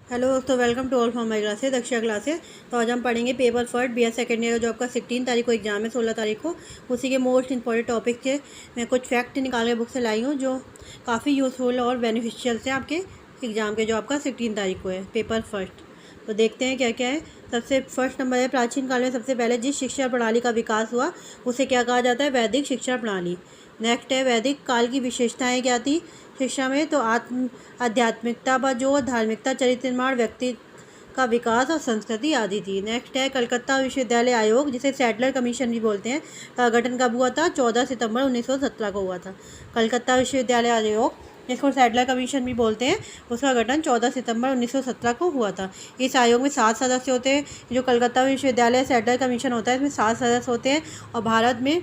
Hello दोस्तों, welcome to all for my classes Daksha classes. तो आज हम पढ़ेंगे paper first B S second year जो आपका 16 तारीख को एग्जाम है, 16 तारीख को। उसी के मोस्ट इंपॉर्टेंट टॉपिक के मैं कुछ फैक्ट निकाल के बुक से लाई हूँ जो काफ़ी यूज़फुल और बेनिफिशियल से आपके एग्जाम के जो आपका 16 तारीख को है पेपर फर्स्ट। तो देखते हैं क्या क्या है। सबसे फर्स्ट नंबर है, प्राचीन काल में सबसे पहले जिस शिक्षा प्रणाली का विकास हुआ उसे क्या कहा जाता है? वैदिक शिक्षा प्रणाली। नेक्स्ट है, वैदिक काल की विशेषताएं क्या थी शिक्षा में? तो आध्यात्मिकता पर जोर, धार्मिकता, चरित्र निर्माण, व्यक्ति का विकास और संस्कृति आदि थी। नेक्स्ट है, कलकत्ता विश्वविद्यालय आयोग जिसे सैडलर कमीशन भी बोलते हैं का गठन कब हुआ था? 14 सितंबर 1917 को हुआ था। कलकत्ता विश्वविद्यालय आयोग जिसको सैडलर कमीशन भी बोलते हैं उसका गठन 14 सितंबर 1917 को हुआ था। इस आयोग में 7 सदस्य होते हैं। जो कलकत्ता विश्वविद्यालय सैडलर कमीशन होता है इसमें 7 सदस्य होते हैं। और भारत में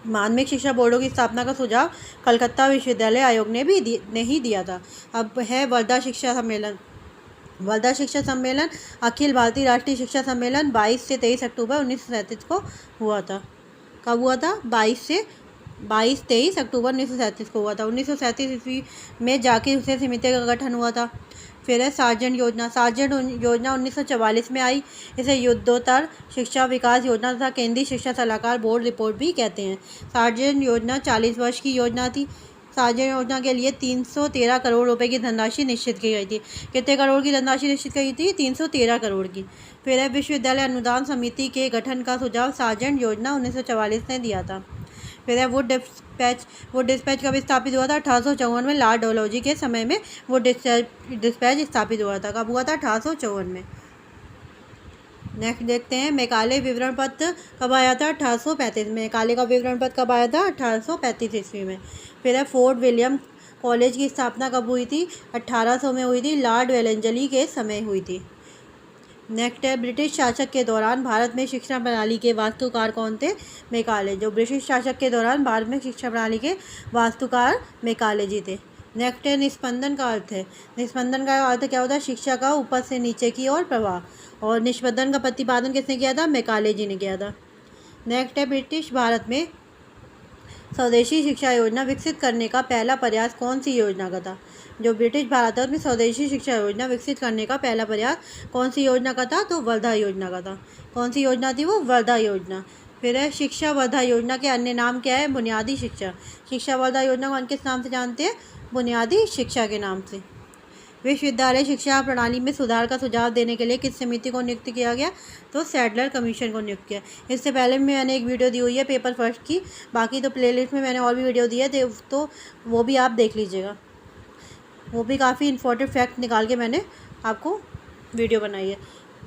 माध्यमिक शिक्षा बोर्डों की स्थापना का सुझाव कलकत्ता विश्वविद्यालय आयोग ने ही दिया था। अब है वर्धा शिक्षा सम्मेलन। वर्धा शिक्षा सम्मेलन अखिल भारतीय राष्ट्रीय शिक्षा सम्मेलन 22 से 23 अक्टूबर 1937 को हुआ था। कब हुआ था? 22-23 अक्टूबर 1937 को हुआ था। 1937 ईस्वी में जाकिर हुसैन समिति का गठन हुआ था। फिर है सार्जेंट योजना। सार्जेंट योजना 1944 में आई। इसे युद्धोत्तर शिक्षा विकास योजना तथा केंद्रीय शिक्षा सलाहकार बोर्ड रिपोर्ट भी कहते हैं। सार्जेंट योजना 40 वर्ष की योजना थी। सार्जेंट योजना के लिए 313 करोड़ रुपए की धनराशि निश्चित की गई थी। कितने करोड़ की धनराशि निश्चित की गई थी? 313 करोड़ की। फिर है विश्वविद्यालय अनुदान समिति के गठन का सुझाव सार्जेंट योजना 1944 ने दिया था। फिर है वुड डिस्पैच कब स्थापित हुआ था? 1854 में लॉर्ड डलहौजी के समय में वुड डिस्पैच स्थापित हुआ था। कब हुआ था? 1854 में। नेक्स्ट देखते हैं, मैकाले विवरण पत्र कब आया था? 1835 में। मैकाले का विवरण पत्र कब आया था? 1835 ईस्वी में। फिर है फोर्ट विलियम कॉलेज की स्थापना कब हुई थी? 1800 में हुई थी। लॉर्ड वेलेंजली के समय हुई थी। नेक्स्ट है, ब्रिटिश शासक के दौरान भारत में शिक्षा प्रणाली के वास्तुकार कौन थे? मैकाले। जो ब्रिटिश शासक के दौरान भारत में शिक्षा प्रणाली के वास्तुकार मैकाले जी थे। नेक्स्ट है, निस्पंदन का अर्थ है। निस्पंदन का अर्थ क्या होता है? शिक्षा का ऊपर से नीचे की ओर प्रवाह। और निस्पंदन का प्रतिपादन किसने किया था? मैकाले जी ने किया था। नेक्स्ट है, ब्रिटिश भारत में स्वदेशी शिक्षा योजना विकसित करने का पहला प्रयास कौन सी योजना का था? जो ब्रिटिश भारत में स्वदेशी शिक्षा योजना विकसित करने का पहला प्रयास कौन सी योजना का था? तो वर्धा योजना का था। कौन सी योजना थी वो? वर्धा योजना। फिर है, शिक्षा वर्धा योजना के अन्य नाम क्या है? बुनियादी शिक्षा। शिक्षा वर्धा योजना को किस नाम से जानते हैं? बुनियादी शिक्षा के नाम से। विश्वविद्यालय शिक्षा प्रणाली में सुधार का सुझाव देने के लिए किस समिति को नियुक्त किया गया? तो सैडलर कमीशन को नियुक्त किया। इससे पहले मैंने एक वीडियो दी हुई है पेपर फर्स्ट की, बाकी तो प्लेलिस्ट में मैंने और भी वीडियो दी है तो वो भी आप देख लीजिएगा। वो भी काफ़ी इंपॉर्टेंट फैक्ट निकाल के मैंने आपको वीडियो बनाई है।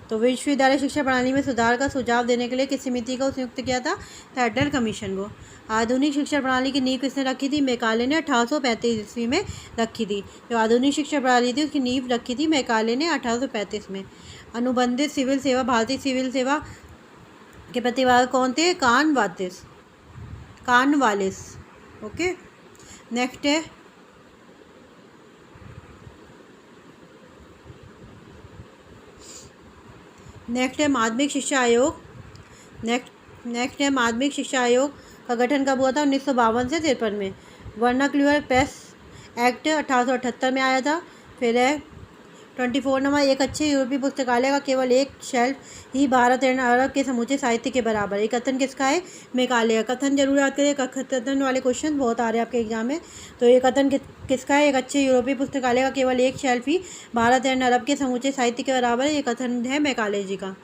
तो विश्वविद्यालय शिक्षा प्रणाली में सुधार का सुझाव देने के लिए किस समिति को नियुक्त किया था? सैडलर कमीशन को। आधुनिक शिक्षा प्रणाली की नींव किसने रखी थी? मैकाले ने 1835 ईस्वी में रखी थी। जो आधुनिक शिक्षा प्रणाली थी उसकी नींव रखी थी मैकाले ने 1835 में। अनुबंधित सिविल सेवा, भारतीय सिविल सेवा के प्रतिपादक कौन थे? कॉर्नवालिस। ओके। नेक्स्ट है, माध्यमिक शिक्षा आयोग। नेक्स्ट है, माध्यमिक शिक्षा आयोग का गठन कब हुआ था? 1952 से 53 में। वर्नाक्यूलर प्रेस एक्ट 1878 में आया था। फिर है 24 नंबर, एक अच्छे यूरोपीय पुस्तकालय का केवल एक शेल्फ ही भारत एवं अरब के समूचे साहित्य के बराबर। ये कथन किसका है? मैकाले का। कथन जरूर याद करिए, कथन वाले क्वेश्चन बहुत आ रहे हैं आपके एग्जाम में। तो ये कथन किसका है? एक अच्छे यूरोपीय पुस्तकालय का केवल एक शेल्फ ही भारत एवं अरब के समूचे साहित्य के बराबर है। ये कथन है मैकाले जी का।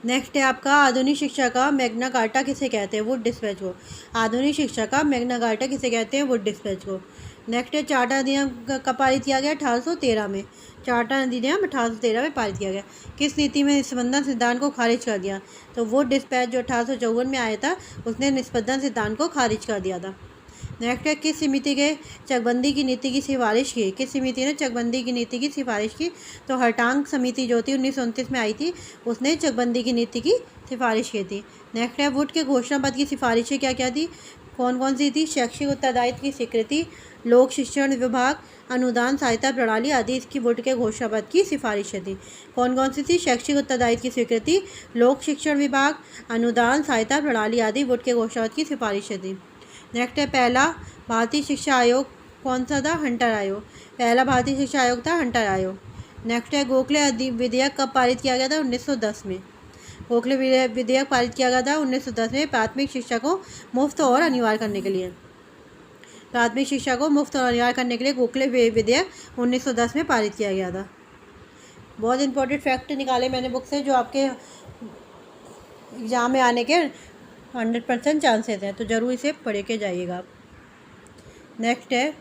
नेक्स्ट है आपका, आधुनिक शिक्षा का मैग्ना कार्टा किसे कहते हैं? वुड डिस्पैच को। आधुनिक शिक्षा का मैग्ना कार्टा किसे कहते हैं? वुड डिस्पैच को। नेक्स्ट है, चार्टर अधिनियम कब पारित किया गया? 1813 में। चार्टर अधिनियम 1813 में पारित किया गया। किस नीति में निस्पंदन सिद्धांत को खारिज कर दिया? तो वुड डिस्पैच जो 1854 में आया था उसने निस्पंदन सिद्धांत को खारिज कर दिया था। नेक्स्ट है, किस समिति के चकबंदी की नीति की सिफारिश की? किस समिति ने चकबंदी की नीति की सिफारिश की? तो हरटांग समिति जो थी 1929 में आई थी उसने चकबंदी की नीति की सिफारिश की थी। नेक्स्ट है, वुड के घोषणा पत्र की सिफारिशें क्या क्या थी? कौन कौन सी थी? शैक्षिक उत्तरदायित्व की स्वीकृति, लोक शिक्षण विभाग, अनुदान सहायता प्रणाली आदि इसकी वुड के घोषणा पत्र की सिफारिशें थी। कौन कौन सी थी? शैक्षिक उत्तरदायित्व की स्वीकृति, लोक शिक्षण विभाग, अनुदान सहायता प्रणाली आदि वुड के घोषणा पत्र की सिफारिशें थी। नेक्स्ट है, पहला भारतीय शिक्षा आयोग कौन सा था? हंटर आयोग। पहला भारतीय शिक्षा आयोग था हंटर आयोग। नेक्स्ट है गोखले विधेयक कब पारित किया गया था? 1910 में। गोखले विधेयक पारित किया गया था 1910 में प्राथमिक शिक्षा को मुफ्त और अनिवार्य करने के लिए। प्राथमिक शिक्षा को मुफ्त और अनिवार्य करने के लिए गोखले विधेयक 1910 में पारित किया गया था। बहुत इंपॉर्टेंट फैक्ट निकाले मैंने बुक से जो आपके एग्ज़ाम में आने के 100% चांसेस हैं, तो ज़रूर इसे पढ़ के जाइएगा आप। नेक्स्ट है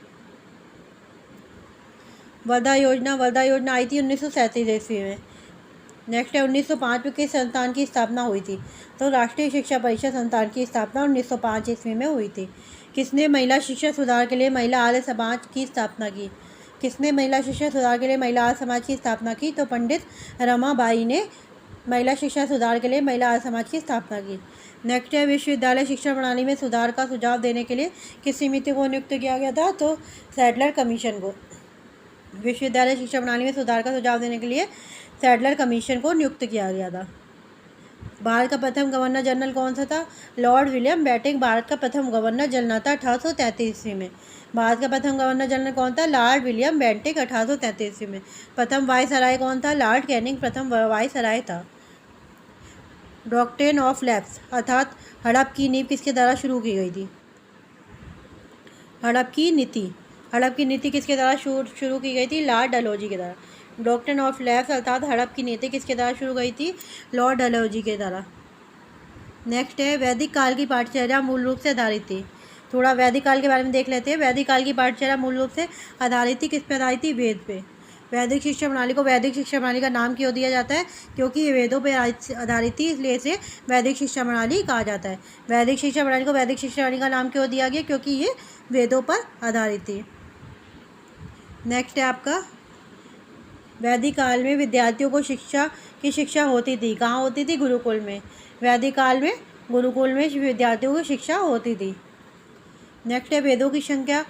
वर्धा योजना। वर्धा योजना आई थी 1937 ईस्वी में। नेक्स्ट है 1905 में किस संस्थान की स्थापना हुई थी? तो राष्ट्रीय शिक्षा परिषद संस्थान की स्थापना 1905 ईस्वी में हुई थी। किसने महिला शिक्षा सुधार के लिए महिला आर्य समाज की स्थापना की? किसने महिला शिक्षा सुधार के लिए महिला आर्य समाज की स्थापना की? तो पंडित रमाबाई ने महिला शिक्षा सुधार के लिए महिला आर्य समाज की स्थापना की। नेक्स्ट है विश्वविद्यालय शिक्षा प्रणाली में सुधार का सुझाव देने के लिए किस समिति को नियुक्त किया गया था? तो सैडलर कमीशन को। विश्वविद्यालय शिक्षा प्रणाली में सुधार का सुझाव देने के लिए सैडलर कमीशन को नियुक्त किया गया था। भारत का प्रथम गवर्नर जनरल कौन सा था? लॉर्ड विलियम बेंटिक भारत का प्रथम गवर्नर जनरल था 1833 ईस्वी में। भारत का प्रथम गवर्नर जनरल कौन था? लॉर्ड विलियम बेंटिक 1833 ईस्वी में। प्रथम वायसराय कौन था? लॉर्ड कैनिंग प्रथम वायसराय था। डॉक्ट्रिन ऑफ लैप्स अर्थात हड़प की नींव किसके द्वारा शुरू की गई थी? हड़प की नीति किसके द्वारा शुरू की गई थी? लॉर्ड डलहौजी के द्वारा। डॉक्ट्रिन ऑफ लैप्स अर्थात हड़प की नीति किसके द्वारा शुरू गई थी? लॉर्ड डलहौजी के द्वारा। नेक्स्ट है वैदिक काल की पाठचर्या मूल रूप से आधारित थी। थोड़ा वैदिक काल के बारे में देख लेते हैं। वैदिक काल की पाठचर्या मूल रूप से आधारित थी किस पे आधारित थी? वेद पे। वैदिक शिक्षा प्रणाली को वैदिक शिक्षा प्रणाली का नाम क्यों दिया जाता है? क्योंकि ये वेदों पर आधारित थी, इसलिए इसे वैदिक शिक्षा प्रणाली कहा जाता है। वैदिक शिक्षा प्रणाली को वैदिक शिक्षा प्रणाली का नाम क्यों दिया गया? क्योंकि ये वेदों पर आधारित थी। नेक्स्ट है आपका वैदिक काल में विद्यार्थियों को शिक्षा होती थी। कहाँ होती थी? गुरुकुल में। वैदिक काल में गुरुकुल में विद्यार्थियों को शिक्षा होती थी। नेक्स्ट है वेदों की संख्या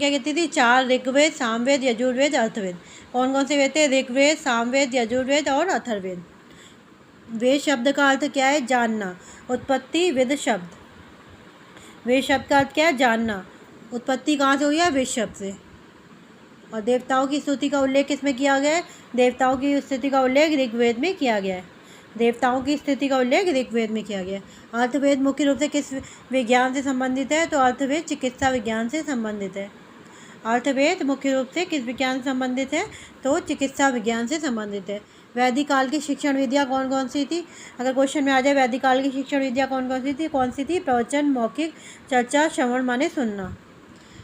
कितनी थी? 4 ऋग्वेद, सामवेद, यजुर्वेद, अथर्ववेद। कौन कौन से वेद थे? ऋग्वेद, सामवेद, यजुर्वेद और अथर्ववेद। वेद शब्द का अर्थ क्या है? जानना। उत्पत्ति विद शब्द। वेद शब्द का अर्थ क्या है? जानना। उत्पत्ति कहाँ से हुई है? वेद शब्द से। और देवताओं की स्तुति का उल्लेख किसमें किया गया है? देवताओं की स्तुति का उल्लेख ऋग्वेद में किया गया है। देवताओं की स्तुति का उल्लेख ऋग्वेद में किया गया है। अर्थवेद मुख्य रूप से किस विज्ञान से संबंधित है? तो अर्थवेद चिकित्सा विज्ञान से संबंधित है। अर्थवेद मुख्य रूप से किस विज्ञान से संबंधित है? तो चिकित्सा विज्ञान से संबंधित है। वैदिक काल की शिक्षण विधियाँ कौन कौन सी थी? अगर क्वेश्चन में आ जाए वैदिक काल की शिक्षण विधियाँ कौन सी थी? प्रवचन, मौखिक, चर्चा, श्रवण माने सुनना।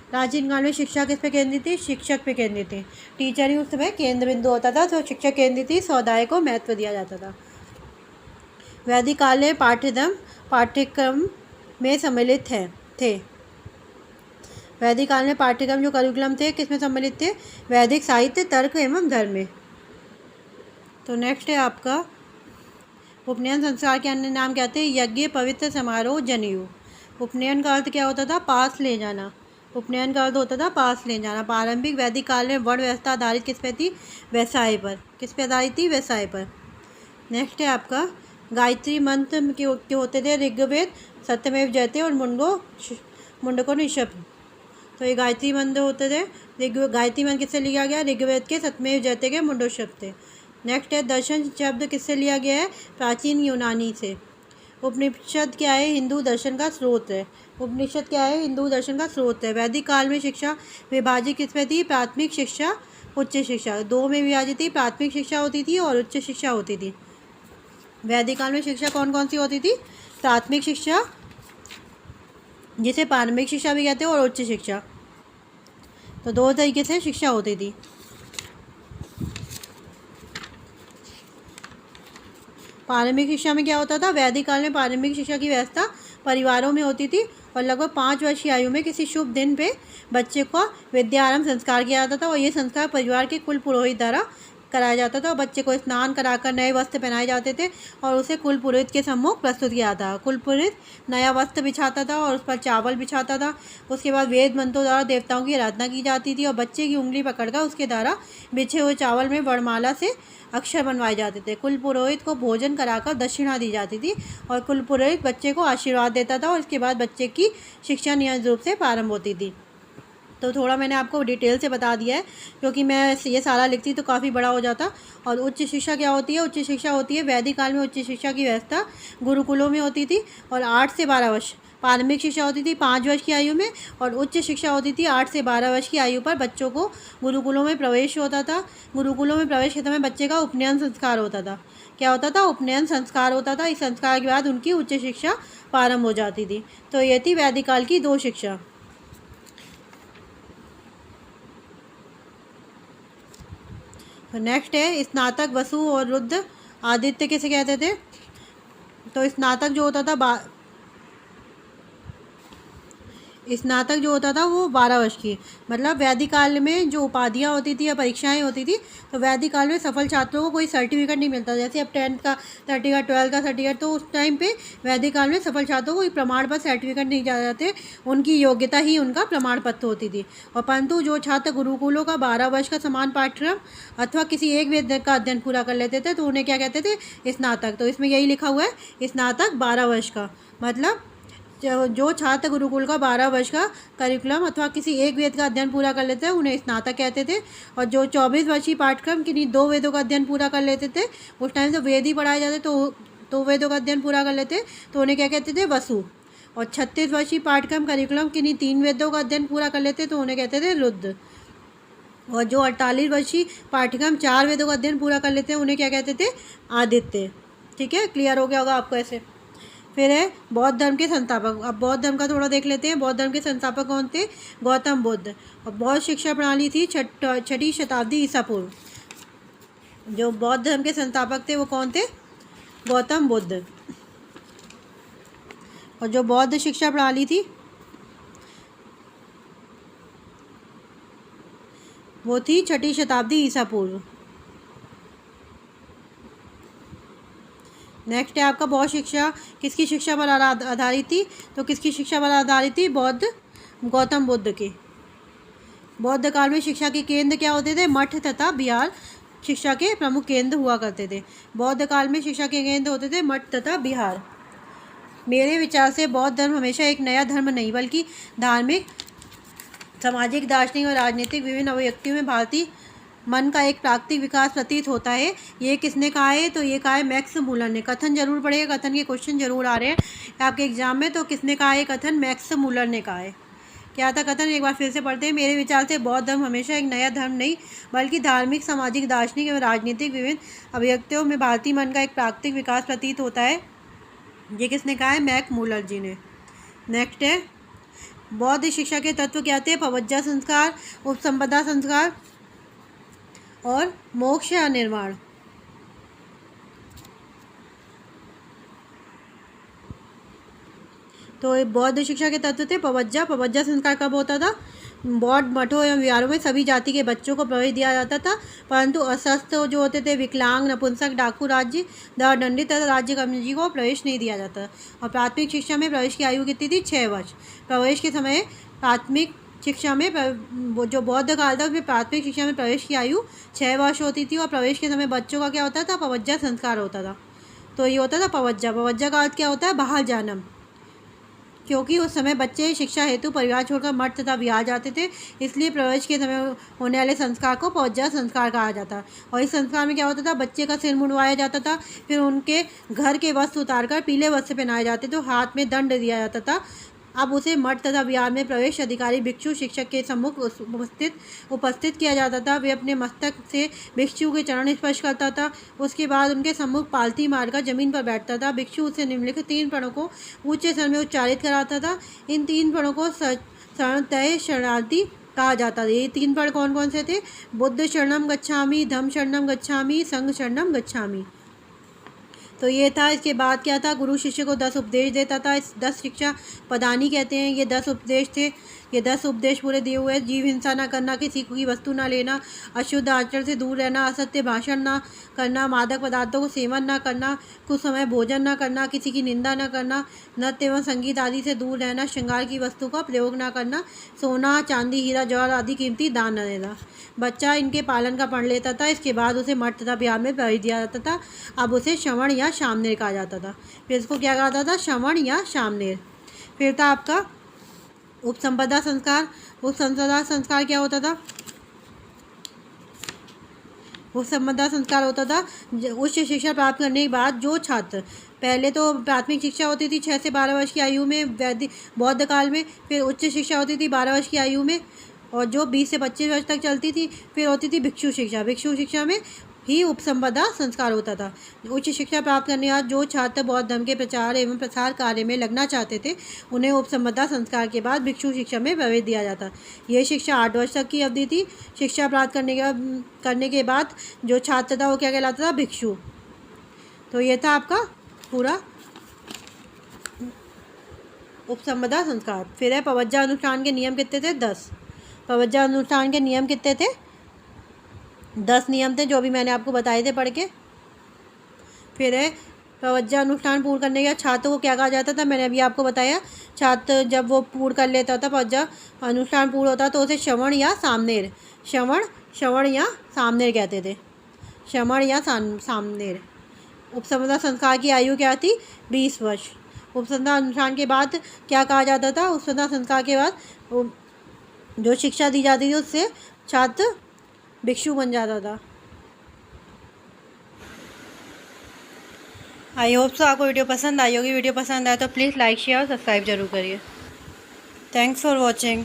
प्राचीन काल में शिक्षा किस पे केंद्रित थी? शिक्षक पे केंद्रित थी। टीचर ही उस समय केंद्र बिंदु होता था, तो शिक्षक केंद्रित थी, समुदाय को महत्व दिया जाता था। वैदिक काल में पाठ्यक्रम में सम्मिलित थे। वैदिक काल में पाठ्यक्रम जो करिकुलम थे किसमें सम्मिलित थे? वैदिक साहित्य, तर्क एवं धर्म में। तो नेक्स्ट है आपका उपनयन संस्कार के अन्य नाम क्या थे? यज्ञ, पवित्र समारोह, जनेऊ। उपनयन का अर्थ क्या होता था? पास ले जाना। उपनयन का अर्थ होता था पास ले जाना। प्रारंभिक वैदिक काल में वर्ण व्यवस्था आधारित किस पे थी? व्यवसाय पर। किस पे आधारित थी? व्यवसाय पर। नेक्स्ट है आपका गायत्री मंत्र के होते थे ऋग्वेद, सत्यमेव जयते और मुंडको निषप्त। तो ये गायत्री मंत्र होते थे। गायत्री मंत्र किससे लिया गया? ऋग्वेद के सत्यमेव जयते के मुंडोशप्त थे। नेक्स्ट है दर्शन शब्द किससे लिया गया है? प्राचीन यूनानी से। उपनिषद क्या है? हिंदू दर्शन का स्रोत है। उपनिषद क्या है? हिंदू दर्शन का स्रोत है। वैदिक काल में शिक्षा विभाजित किसमें थी? प्राथमिक शिक्षा, उच्च शिक्षा। 2 में विभाजित थी। प्राथमिक शिक्षा होती थी और उच्च शिक्षा होती थी। वैदिक काल में शिक्षा कौन कौन सी होती थी? प्राथमिक शिक्षा, जिसे प्रारंभिक शिक्षा भी कहते हैं, और उच्च शिक्षा। तो 2 तरीके से शिक्षा होती थी। प्रारंभिक शिक्षा में क्या होता था? वैदिक काल में प्रारंभिक शिक्षा की व्यवस्था परिवारों में होती थी और लगभग 5 वर्ष की आयु में किसी शुभ दिन पे बच्चे को विद्यारंभ संस्कार किया जाता था और ये संस्कार परिवार के कुल पुरोहित द्वारा कराया जाता था। और बच्चे को स्नान कराकर नए वस्त्र पहनाए जाते थे और उसे कुल पुरोहित के सम्मुख प्रस्तुत किया था। कुल पुरोहित नया वस्त्र बिछाता था और उस पर चावल बिछाता था। उसके बाद वेद मंत्रों द्वारा देवताओं की आराधना की जाती थी और बच्चे की उंगली पकड़कर उसके द्वारा बिछे हुए चावल में वर्णमाला से अक्षर बनवाए जाते थे। कुल पुरोहित को भोजन कराकर दक्षिणा दी जाती थी और कुल पुरोहित बच्चे को आशीर्वाद देता था और इसके बाद बच्चे की शिक्षा नियमित रूप से प्रारंभ होती थी। तो थोड़ा मैंने आपको डिटेल से बता दिया है, क्योंकि मैं ये सारा लिखती तो काफ़ी बड़ा हो जाता। और उच्च शिक्षा क्या होती है? उच्च शिक्षा होती है, वैदिक काल में उच्च शिक्षा की व्यवस्था गुरुकुलों में होती थी और 8 से 12 वर्ष। प्रारंभिक शिक्षा होती थी 5 वर्ष की आयु में, और उच्च शिक्षा होती थी 8 से 12 वर्ष की आयु पर बच्चों को गुरुकुलों में प्रवेश होता था। गुरुकुलों में प्रवेश के समय बच्चे का उपनयन संस्कार होता था। क्या होता था? उपनयन संस्कार होता था। इस संस्कार के बाद उनकी उच्च शिक्षा प्रारंभ हो जाती थी। तो ये थी वैदिक काल की 2 शिक्षा। तो नेक्स्ट है स्नातक। वसु और रुद्र आदित्य किसे कहते थे? तो स्नातक जो होता था स्नातक जो होता था वो 12 वर्ष की, मतलब वैदिक काल में जो उपाधियाँ होती थी या परीक्षाएं होती थी, तो वैदिक काल में सफल छात्रों को कोई सर्टिफिकेट नहीं मिलता। जैसे अब 10th का सर्टिफिकेट, 12th का सर्टिफिकेट, तो उस टाइम पे वैदिक काल में सफल छात्रों को कोई प्रमाण पत्र, सर्टिफिकेट नहीं दिया जाते, उनकी योग्यता ही उनका प्रमाण पत्र होती थी। और परंतु जो छात्र गुरुकुलों का 12 वर्ष का समान पाठ्यक्रम अथवा किसी एक वेद का अध्ययन पूरा कर लेते थे, तो उन्हें क्या कहते थे? स्नातक। तो इसमें यही लिखा हुआ है, स्नातक 12 वर्ष का, मतलब जो छात्र गुरुकुल का 12 वर्ष का करिकुलम अथवा किसी एक वेद का अध्ययन पूरा कर लेते हैं उन्हें स्नातक कहते थे। और जो 24 वर्षीय पाठ्यक्रम किन्हीं 2 वेदों का अध्ययन पूरा कर लेते थे, उस टाइम तो वेद ही पढ़ाए जाते, तो वेदों का अध्ययन पूरा कर लेते तो उन्हें क्या कहते थे? वसु। और 36 वर्षीय पाठ्यक्रम करिकुलम किन्हीं 3 वेदों का अध्ययन पूरा कर लेते तो उन्हें कहते थे रुद्र। और जो 48 वर्षीय पाठ्यक्रम 4 वेदों का अध्ययन पूरा कर लेते हैं उन्हें क्या कहते थे? आदित्य। ठीक है, क्लियर हो गया होगा आपको ऐसे। फिर है बौद्ध धर्म के संस्थापक। अब बौद्ध धर्म का थोड़ा देख लेते हैं। बौद्ध धर्म के संस्थापक कौन थे? गौतम बुद्ध। और बौद्ध शिक्षा प्रणाली थी 6ठी शताब्दी ईसा पूर्व। जो बौद्ध धर्म के संस्थापक थे वो कौन थे? गौतम बुद्ध। और जो बौद्ध शिक्षा प्रणाली थी वो थी 6ठी शताब्दी ईसा पूर्व। नेक्स्ट है आपका बौद्ध शिक्षा किसकी शिक्षा पर आधारित थी? तो किसकी शिक्षा पर आधारित थी? गौतम बुद्ध की। बौद्ध काल में शिक्षा के केंद्र क्या होते थे? मठ तथा बिहार शिक्षा के प्रमुख केंद्र हुआ करते थे। बौद्ध काल में शिक्षा के केंद्र होते थे मठ तथा बिहार। मेरे विचार से बौद्ध धर्म हमेशा एक नया धर्म नहीं बल्कि धार्मिक, सामाजिक, दार्शनिक और राजनीतिक विभिन्न अभिव्यक्तियों में भारतीय मन का एक प्राकृतिक विकास प्रतीत होता है। ये किसने कहा है? तो ये कहा है मैक्स मूलर ने। कथन जरूर पढ़ेगा, कथन के क्वेश्चन जरूर आ रहे हैं आपके एग्जाम में। तो किसने कहा है कथन? मैक्स मूलर ने कहा है। क्या था कथन? एक बार फिर से पढ़ते हैं। मेरे विचार से बौद्ध धर्म हमेशा एक नया धर्म नहीं बल्कि धार्मिक, सामाजिक, दार्शनिक एवं राजनीतिक विभिन्न अभिव्यक्तियों में भारतीय मन का एक प्राकृतिक विकास प्रतीत होता है। ये किसने कहा है? मैक्स मूलर जी ने। नेक्स्ट है बौद्ध शिक्षा के तत्व क्या थे? पवज्जा संस्कार, उपसंपदा संस्कार और मोक्ष या निर्वाण। तो बौद्ध शिक्षा के तत्व थे पवज्जा संस्कार कब होता था? बौद्ध मठों एवं विहारों में सभी जाति के बच्चों को प्रवेश दिया जाता था, परंतु अस्वस्थ जो होते थे, विकलांग, नपुंसक, डाकू, राज्य दंडित तथा राज्य कमजी को प्रवेश नहीं दिया जाता। और प्राथमिक शिक्षा में प्रवेश की आयु कितनी थी? 6 वर्ष। प्रवेश के समय प्राथमिक शिक्षा में जो बौद्ध काल था उसमें प्राथमिक शिक्षा में प्रवेश की आयु 6 वर्ष होती थी। और प्रवेश के समय बच्चों का क्या होता था? पवज्जा संस्कार होता था। तो ये होता था पवज्जा का अर्थ क्या होता है? बाहर जाना, क्योंकि उस समय बच्चे शिक्षा हेतु परिवार छोड़कर मठ तथा विहार जाते थे, इसलिए प्रवेश के समय होने वाले संस्कार को पवज्जा संस्कार कहा जाता। और इस संस्कार में क्या होता था? बच्चे का सिर मुंडवाया जाता था, फिर उनके घर के वस्त्र उतारकर पीले वस्त्र पहनाए जाते थे, हाथ में दंड दिया जाता था। अब उसे मठ तथा विहार में प्रवेश अधिकारी भिक्षु शिक्षक के सम्मुख उपस्थित किया जाता था। वे अपने मस्तक से भिक्षु के चरण स्पर्श करता था। उसके बाद उनके सम्मुख पालथी मारकर जमीन पर बैठता था। भिक्षु उससे निम्नलिखित 3 प्रणों को ऊंचे स्वर में उच्चारित कराता था। इन 3 प्रणों को शरणतय शरणार्थी कहा जाता था। ये 3 प्रण कौन कौन से थे? बुद्ध शरणम गच्छामि, धम्म शरणम गच्छामि, संघ शरणम गच्छामि। तो ये था। इसके बाद क्या था? गुरु शिष्य को 10 उपदेश देता था। इस 10 शिक्षा पदानी कहते हैं। ये 10 उपदेश थे। ये 10 उपदेश पूरे दिए हुए। जीव हिंसा ना करना, किसी की वस्तु ना लेना, अशुद्ध आचरण से दूर रहना, असत्य भाषण ना करना, मादक पदार्थों को सेवन ना करना, कुछ समय भोजन ना करना, किसी की निंदा ना करना, नृत्य एवं संगीत आदि से दूर रहना, श्रृंगार की वस्तु का प्रयोग ना करना, सोना, चांदी, हीरा जवाहर आदि कीमती दान न देना। बच्चा इनके पालन का पढ़ लेता था। इसके बाद उसे मठ तथा विहार में प्रवेश दिया जाता था। अब उसे श्रवण या शामनेर कहा जाता था। फिर इसको क्या कहा जाता था? श्रवण या शामनेर। फिर था आपका उपसंपदा संस्कार। उपसंपदा संस्कार क्या होता था? उपसंपदा संस्कार होता था उच्च शिक्षा प्राप्त करने के बाद जो छात्र, पहले तो प्राथमिक शिक्षा होती थी 6 से 12 वर्ष की आयु में वैदिक बौद्ध काल में, फिर उच्च शिक्षा होती थी 12 वर्ष की आयु में, और जो 20 से 25 वर्ष तक चलती थी, फिर होती थी भिक्षु शिक्षा। भिक्षु शिक्षा में ही उपसंपदा संस्कार होता था। उच्च शिक्षा प्राप्त करने के बाद जो छात्र बौद्ध धर्म के प्रचार एवं प्रसार कार्य में लगना चाहते थे, उन्हें उपसंपदा संस्कार के बाद भिक्षु शिक्षा में प्रवेश दिया जाता। यह शिक्षा 8 वर्ष तक की अवधि थी। शिक्षा प्राप्त करने के बाद जो छात्र था वो क्या कहलाता था? भिक्षु। तो ये था आपका पूरा उपसंपदा संस्कार। फिर है पवज्जा अनुष्ठान के नियम कितने थे? 10। पवज्जा अनुष्ठान के नियम कितने थे? 10 नियम थे, जो भी मैंने आपको बताए थे पढ़ के। फिर है पवज्जा अनुष्ठान पूर्ण करने के बाद छात्र को क्या कहा जाता था? मैंने अभी आपको बताया। छात्र जब वो पूर्ण कर लेता था, पवज्जा अनुष्ठान पूर्ण होता तो उसे श्रवण या सामनेर, श्रवण या सामनेर कहते थे। श्रवण या सामनेर। उपसंपदा संस्कार की आयु क्या थी? 20 वर्ष। उपसंपदा अनुष्ठान के बाद क्या कहा जाता था? उपसंपदा संस्कार के बाद जो शिक्षा दी जाती थी उससे छात्र भिक्षु बन जाता था। आई होप सो आपको वीडियो पसंद आई होगी। वीडियो पसंद आए तो प्लीज़ लाइक शेयर और सब्सक्राइब जरूर करिए। Thanks for watching.